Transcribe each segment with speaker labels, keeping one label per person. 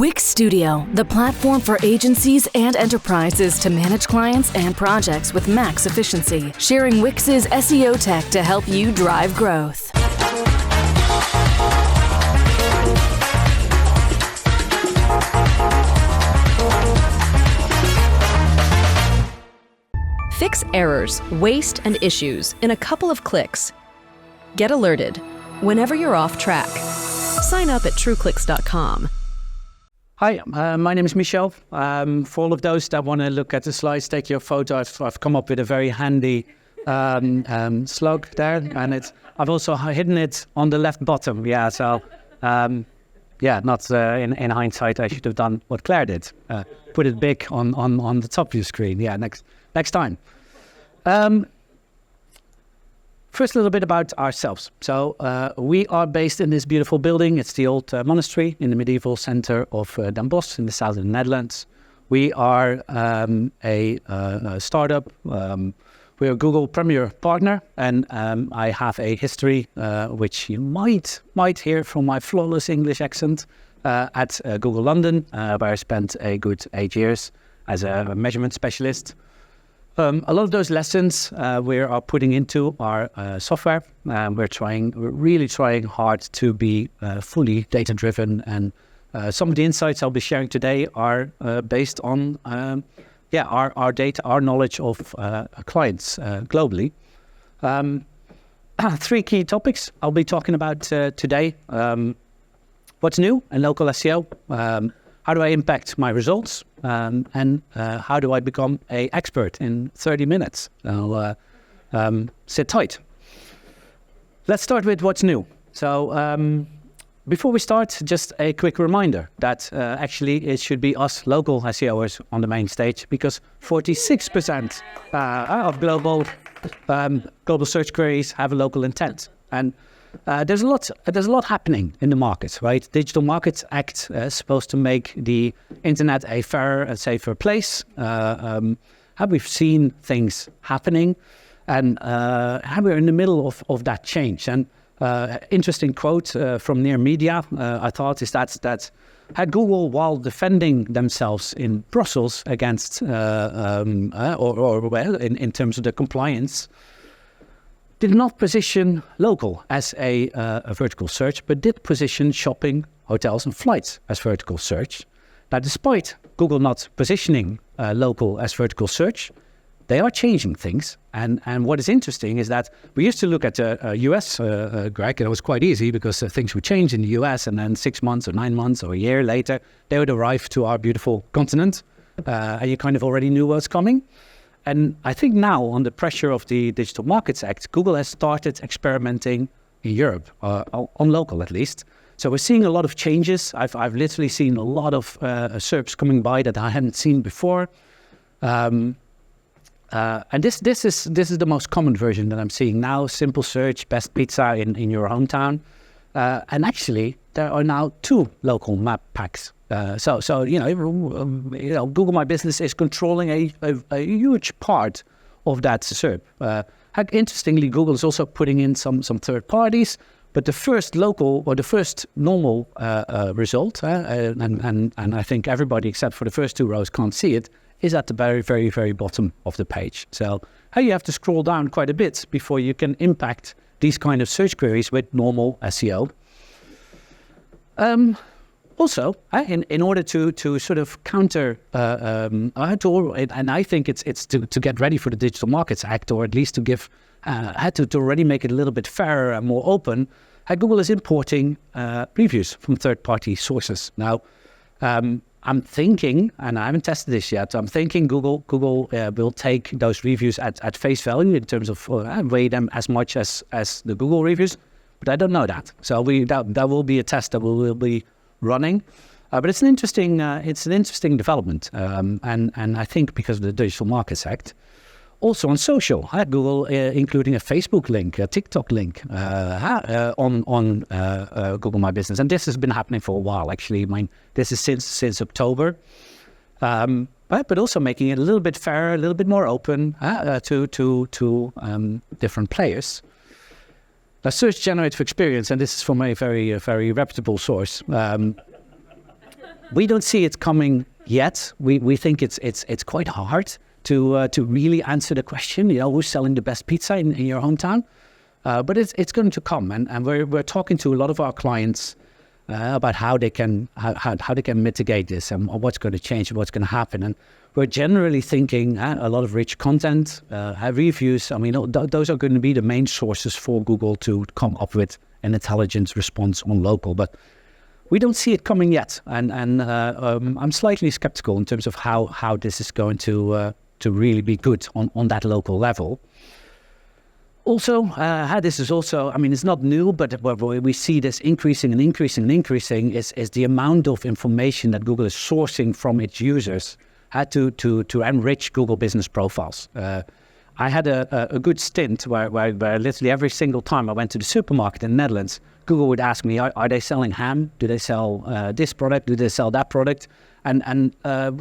Speaker 1: Wix Studio, the platform for agencies and enterprises to manage clients and projects with max efficiency, sharing Wix's SEO tech to help you drive growth.
Speaker 2: Fix errors, waste, and issues in a couple of clicks. Get alerted whenever you're off track. Sign up at trueclicks.com.
Speaker 3: Hi, my name is Michel. For all of those that want to look at the slides, take your photo, I've come up with a very handy slug there, and I've also hidden it on the left bottom. Yeah, so not in hindsight, I should have done what Claire did, put it big on the top of your screen. Yeah, next time. First, a little bit about ourselves. So we are based in this beautiful building. It's the old monastery in the medieval center of Den Bosch in the south of the Netherlands. We are a startup. We're a Google Premier partner, and I have a history, which you might hear from my flawless English accent, at Google London, where I spent a good 8 years as a measurement specialist. A lot of those lessons we are putting into our software. We're really trying hard to be fully data-driven, and some of the insights I'll be sharing today are based on our data, our knowledge of clients globally. 3 key topics I'll be talking about today. What's new in local SEO? How do I impact my results? And how do I become an expert in 30 minutes? So sit tight. Let's start with what's new. So before we start, just a quick reminder that actually it should be us local SEOers on the main stage, because 46% of global search queries have a local intent. And there's a lot happening in the market, right? Digital Markets Act is supposed to make the internet a fairer and safer place. We've seen things happening, and we're in the middle of that change. And interesting quote from Near Media, I thought, is that had Google, while defending themselves in Brussels against, in terms of the compliance, did not position local as a vertical search, but did position shopping, hotels, and flights as vertical search. Now, despite Google not positioning local as vertical search, they are changing things. And what is interesting is that we used to look at the US, Greg, and it was quite easy because things would change in the US, and then 6 months or 9 months or a year later, they would arrive to our beautiful continent, and you kind of already knew what's coming. And I think now, under pressure of the Digital Markets Act, Google has started experimenting in Europe, on local at least. So we're seeing a lot of changes. I've literally seen a lot of SERPs coming by that I hadn't seen before. And this is the most common version that I'm seeing now. Simple search, best pizza in your hometown. And actually, there are now 2 local map packs. So Google My Business is controlling a huge part of that SERP. Interestingly, Google is also putting in some third parties, but the first local or the first normal result, and I think everybody except for the first 2 rows can't see it, is at the very, very, very bottom of the page. So you have to scroll down quite a bit before you can impact these kind of search queries with normal SEO. Also, in order to sort of counter, and I think it's to get ready for the Digital Markets Act, or at least to give, to already make it a little bit fairer and more open. Google is importing reviews from third-party sources. Now, I'm thinking, and I haven't tested this yet, I'm thinking Google will take those reviews at face value in terms of weigh them as much as the Google reviews, but I don't know that. So that will be a test that we will be running, but it's an interesting development, and I think because of the Digital Markets Act, also on social, Google including a Facebook link, a TikTok link on Google My Business, and this has been happening for a while. Actually, this is since October, but also making it a little bit fairer, a little bit more open to different players. Now, Search Generative Experience, and this is from a very reputable source, We don't see it coming yet. We think it's quite hard to really answer the question, who's selling the best pizza in your hometown? But it's going to come, and we're talking to a lot of our clients about how they can mitigate this and what's going to change and what's going to happen. And we're generally thinking a lot of rich content, reviews. I mean, those are going to be the main sources for Google to come up with an intelligent response on local. But we don't see it coming yet, and I'm slightly skeptical in terms of how this is going to really be good on that local level. Also, this is also, I mean, it's not new, but we see this increasing is the amount of information that Google is sourcing from its users to enrich Google business profiles. I had a good stint where literally every single time I went to the supermarket in the Netherlands, Google would ask me, are they selling ham? Do they sell this product? Do they sell that product? And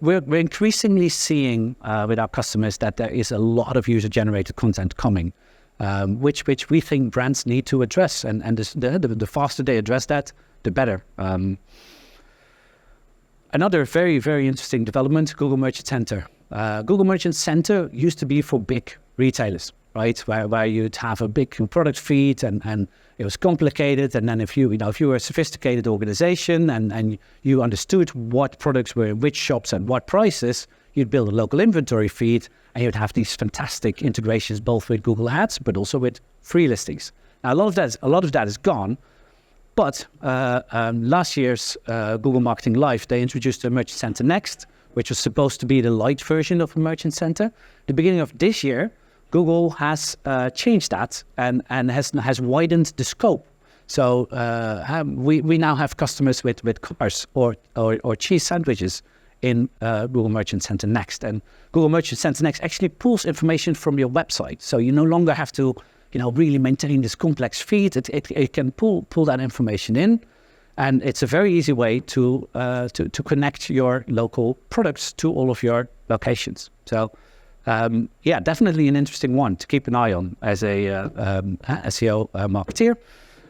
Speaker 3: we're increasingly seeing with our customers that there is a lot of user-generated content coming. Which we think brands need to address, and the faster they address that, the better. Another very, very interesting development, Google Merchant Center. Google Merchant Center used to be for big retailers, right? Where you'd have a big product feed and it was complicated. And then if you were a sophisticated organization and you understood what products were in which shops and what prices, you'd build a local inventory feed, and you'd have these fantastic integrations both with Google Ads but also with free listings. Now a lot of that is gone, but last year's Google Marketing Live, they introduced the Merchant Center Next, which was supposed to be the light version of the Merchant Center. The beginning of this year, Google has changed that and has widened the scope. So we now have customers with cars or cheese sandwiches in Google Merchant Center Next. And Google Merchant Center Next actually pulls information from your website. So you no longer have to, really maintain this complex feed. It can pull that information in. And it's a very easy way to connect your local products to all of your locations. So definitely an interesting one to keep an eye on as a SEO marketeer.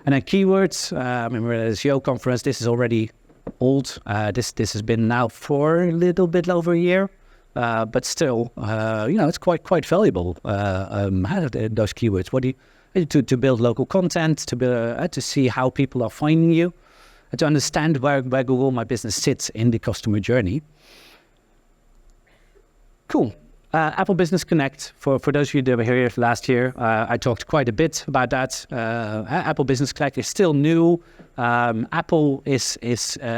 Speaker 3: And then keywords, we're at a SEO conference. This is already old. This has been now for a little bit over a year, but still, it's quite valuable. Those keywords. What do you to build local content, to see how people are finding you, to understand where Google My Business sits in the customer journey. Cool. Apple Business Connect, for those of you that were here last year, I talked quite a bit about that. Apple Business Connect is still new. Apple is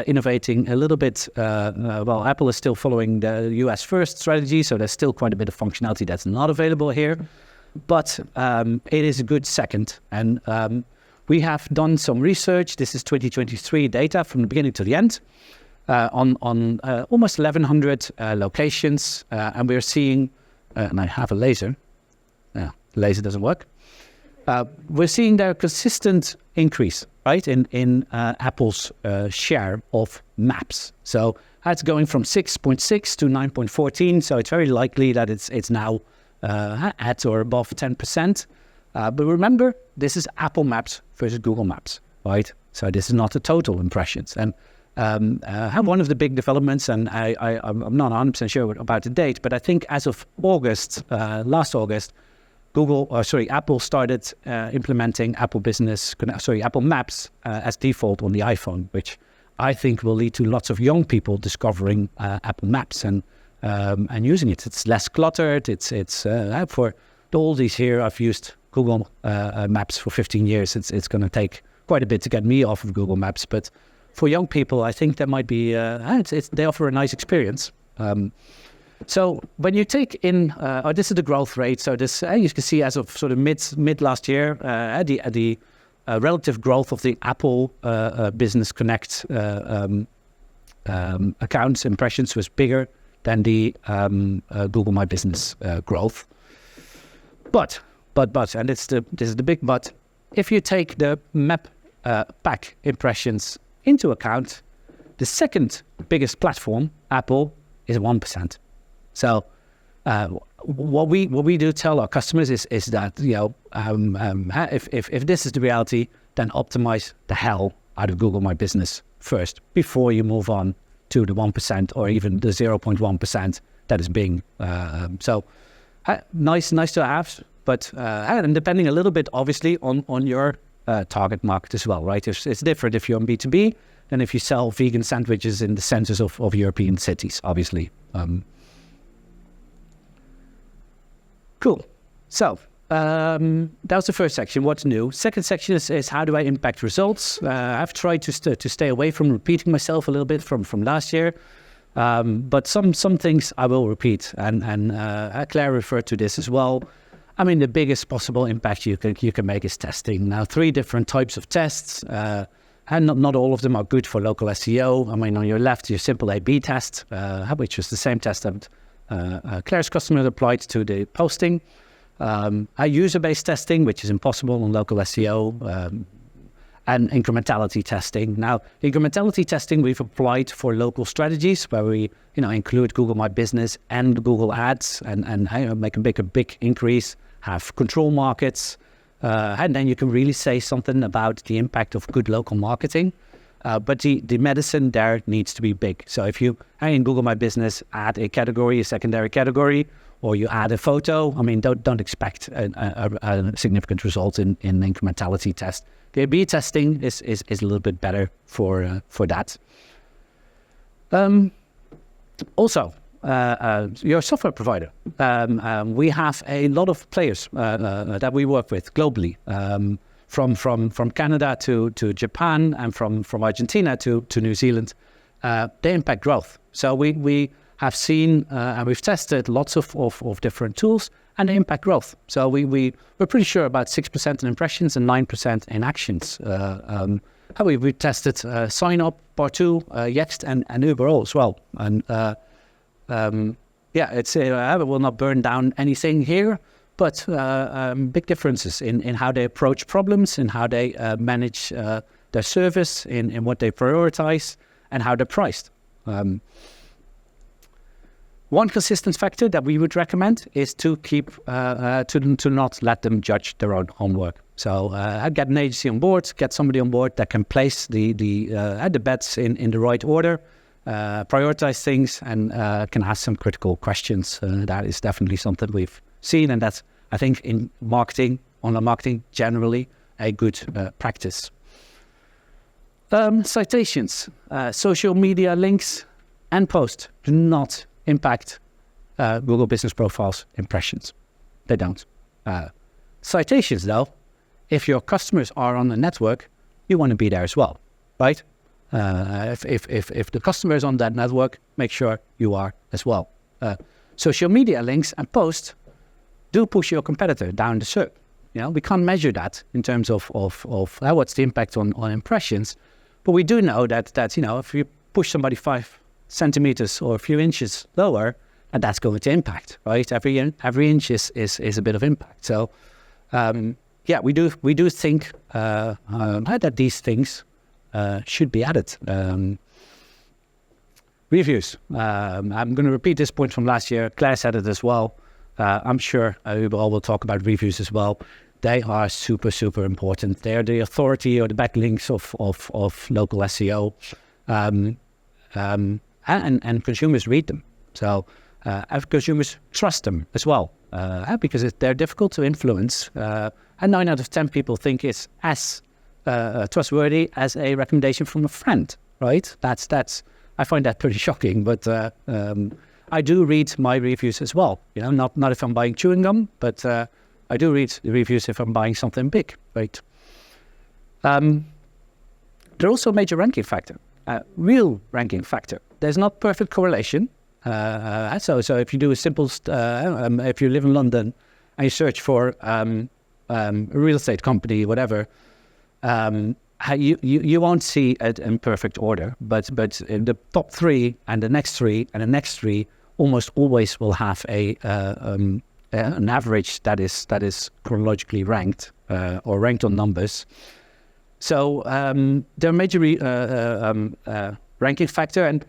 Speaker 3: innovating a little bit. Apple is still following the US first strategy, so there's still quite a bit of functionality that's not available here. But it is a good second. And we have done some research. This is 2023 data from the beginning to the end. On almost 1,100 locations, and we're seeing, and I have a laser. Yeah, the laser doesn't work. We're seeing their consistent increase, right, in Apple's share of maps. So that's going from 6.6 to 9.14. So it's very likely that it's now at or above 10%. But remember, this is Apple Maps versus Google Maps, right? So this is not the total impressions. And one of the big developments, and I'm not 100% sure about the date, but I think as of last August, Apple started implementing Apple Maps as default on the iPhone, which I think will lead to lots of young people discovering Apple Maps and using it. It's less cluttered. It's for all these years I've used Google Maps for 15 years. It's going to take quite a bit to get me off of Google Maps, but for young people, I think that might be, they offer a nice experience. So when you take in, this is the growth rate. So this, you can see as of sort of mid last year, the relative growth of the Apple Business Connect accounts impressions was bigger than the Google My Business growth. But, and this is the big but, if you take the map pack impressions into account, the second biggest platform, Apple, is 1%. So what we do tell our customers is that if this is the reality, then optimize the hell out of Google My Business first before you move on to the 1% or even the 0.1% that is being. Nice to have, but and depending a little bit, obviously, on your target market as well, right? It's different if you're on B2B than if you sell vegan sandwiches in the centers of European cities, obviously. Cool. So that was the first section, what's new. Second section is how do I impact results? I've tried to stay away from repeating myself a little bit from last year. But some things I will repeat, and Claire referred to this as well. I mean, the biggest possible impact you can make is testing. Now, 3 different types of tests, and not all of them are good for local SEO. I mean, on your left, your simple A/B test, which was the same test that Claire's customer applied to the posting. A user-based testing, which is impossible on local SEO. And incrementality testing. Now, incrementality testing we've applied for local strategies where we, include Google My Business and Google Ads and make a big increase, have control markets, and then you can really say something about the impact of good local marketing. But the medicine there needs to be big. So if you, in Google My Business, add a category, a secondary category, or you add a photo, I mean, don't expect a significant result in incrementality test. The A/B testing is a little bit better for that. Also, your software provider. We have a lot of players that we work with globally, from Canada to Japan and from Argentina to New Zealand. They impact growth. So we have seen and we've tested lots of different tools, and they impact growth. So we're pretty sure about 6% in impressions and 9% in actions. We tested Sign Up, Bar2, Yext, and Uber All as well. And it will not burn down anything here, but big differences in how they approach problems, in how they manage their service, in what they prioritize, and how they're priced. One consistent factor that we would recommend is to keep to not let them judge their own homework. So get an agency on board, get somebody on board that can place the bets in the right order, prioritize things, and can ask some critical questions. That is definitely something we've seen, and that's, I think, in marketing, online marketing generally, a good practice. Citations, social media links, and posts do not impact Google Business Profile's impressions. They don't. Citations, though, if your customers are on the network, you want to be there as well, right? If the customer is on that network, make sure you are as well. Social media links and posts do push your competitor down the SERP. We can't measure that in terms of what's the impact on impressions, but we do know that if you push somebody 5 centimeters or a few inches lower, and that's going to impact, right? Every inch is a bit of impact. So we do think that these things should be added. Reviews. I'm going to repeat this point from last year. Claire said it as well. I'm sure we will talk about reviews as well. They are super, super important. They are the authority or the backlinks of local SEO. And consumers read them. So consumers trust them as well, because they're difficult to influence. And 9 out of 10 people think it's as trustworthy as a recommendation from a friend, right? That's I find that pretty shocking, but I do read my reviews as well. Not if I'm buying chewing gum, but I do read the reviews if I'm buying something big, right? They're also a major ranking factor, real ranking factor. There's not perfect correlation. So if you do a simple, if you live in London and you search for a real estate company, whatever, you won't see it in perfect order. But in the top 3 and the next 3 and the next 3 almost always will have an average that is chronologically ranked or ranked on numbers. So they're a major ranking factor, and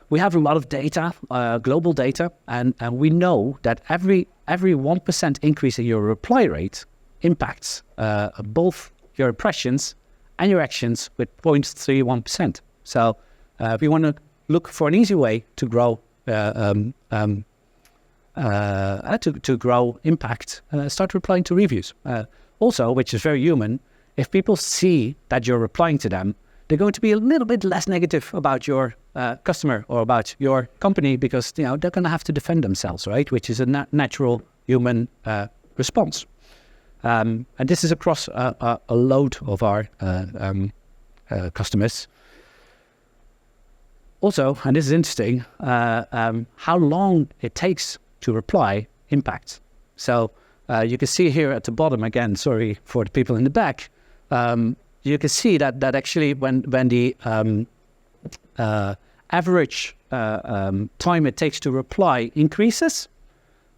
Speaker 3: we have a lot of data, global data, and we know that every 1% increase in your reply rate impacts both your impressions and your actions with 0.31%. So if you want to look for an easy way to grow to grow impact. Start replying to reviews. Also, which is very human, if people see that you're replying to them, they're going to be a little bit less negative about your customer or about your company, because they're going to have to defend themselves, right? Which is a natural human response. And this is across a load of our customers. Also, and this is interesting, how long it takes to reply impacts. So you can see here at the bottom, again, sorry for the people in the back, you can see that actually when the average time it takes to reply increases,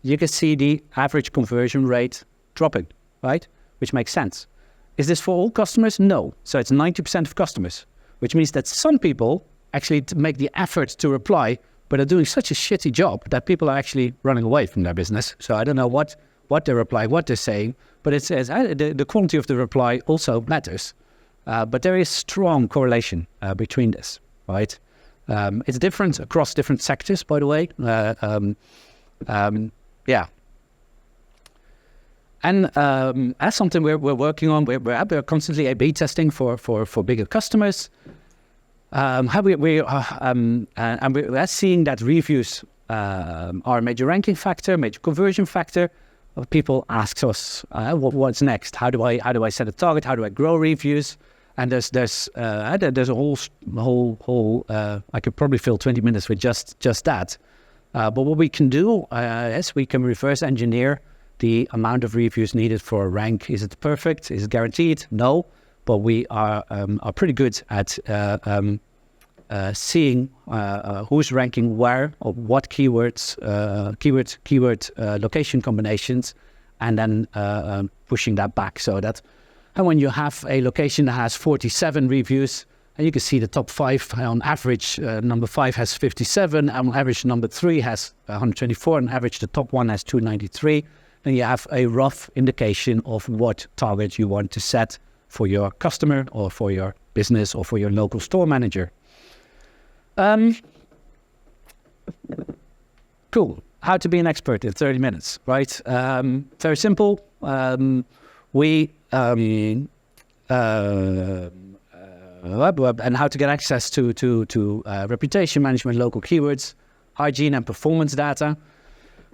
Speaker 3: you can see the average conversion rate dropping, right? Which makes sense. Is this for all customers? No. So it's 90% of customers, which means that some people actually make the effort to reply, but are doing such a shitty job that people are actually running away from their business. So I don't know what they reply, what they're saying, but it says the quality of the reply also matters. But there is strong correlation between this, right? It's different across different sectors, by the way. Yeah. And that's something we're working on. We're constantly A/B testing for bigger customers. And we're seeing that reviews are a major ranking factor, major conversion factor. People ask us, what's next? How do I set a target? How do I grow reviews? And there's a whole I could probably fill 20 minutes with just that. But what we can do is we can reverse engineer the amount of reviews needed for a rank. Is it perfect? Is it guaranteed? No. But we are pretty good at seeing who's ranking where, or what keywords, keyword location combinations, and then pushing that back so that, and when you have a location that has 47 reviews, and you can see the top 5 on average, number 5 has 57, on average number 3 has 124, on average the top one has 293, and you have a rough indication of what target you want to set for your customer or for your business or for your local store manager. Cool. How to be an expert in 30 minutes, right? Very simple. And how to get access to reputation management, local keywords, hygiene and performance data.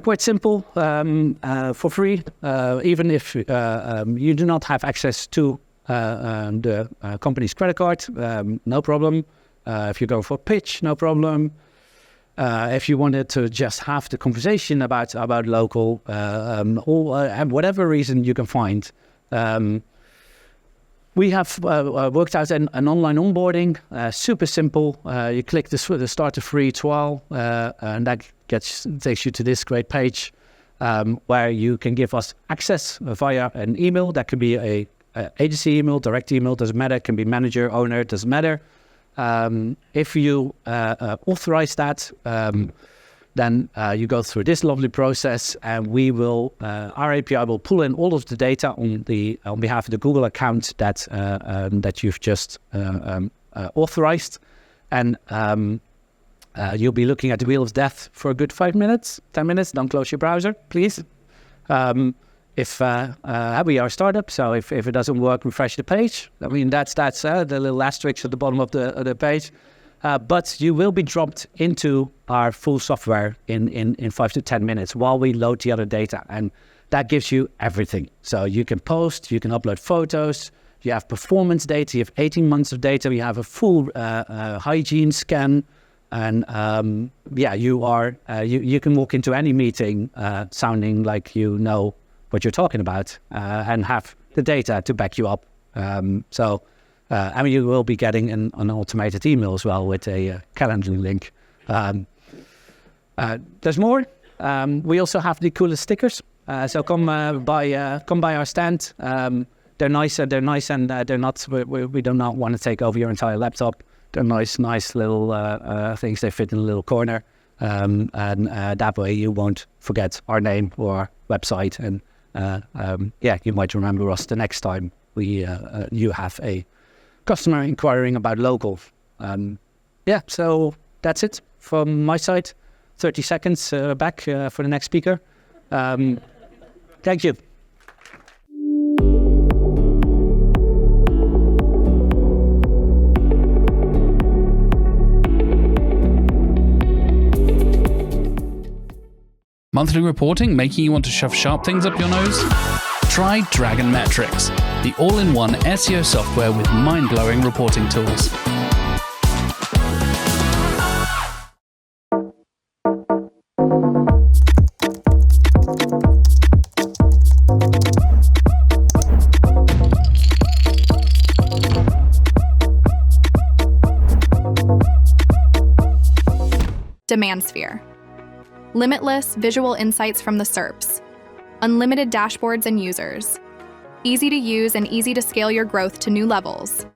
Speaker 3: Quite simple, for free. Even if you do not have access to the company's credit card, no problem. If you go for a pitch, no problem. If you wanted to just have the conversation about local, or whatever reason you can find. We have worked out an online onboarding, super simple. You click the start a free trial, and that takes you to this great page where you can give us access via an email. That could be a agency email, direct email, doesn't matter. It can be manager, owner, doesn't matter. If you authorize that, then you go through this lovely process, and we will, our API will pull in all of the data on behalf of the Google account that you've just authorized, and you'll be looking at the wheel of death for a good 5 minutes, 10 minutes. Don't close your browser, please. If we are a startup, so if it doesn't work, refresh the page. I mean, that's the little asterisk at the bottom of the page. But you will be dropped into our full software in 5 to 10 minutes while we load the other data. And that gives you everything. So you can post, you can upload photos, you have performance data, you have 18 months of data, you have a full hygiene scan. And you can walk into any meeting sounding like you know what you're talking about and have the data to back you up. You will be getting an automated email as well with a calendar link. There's more. We also have the coolest stickers. So come by our stand. They're nice and they're not. We do not want to take over your entire laptop. They're nice little things. They fit in a little corner, and that way you won't forget our name or our website. And you might remember us the next time you have a customer inquiring about local. So that's it from my side. 30 seconds back for the next speaker. Thank you.
Speaker 4: Monthly reporting making you want to shove sharp things up your nose? Try Dragon Metrics, the all-in-one SEO software with mind-blowing reporting tools.
Speaker 5: Demand sphere. Limitless visual insights from the SERPs. Unlimited dashboards and users. Easy to use and easy to scale your growth to new levels.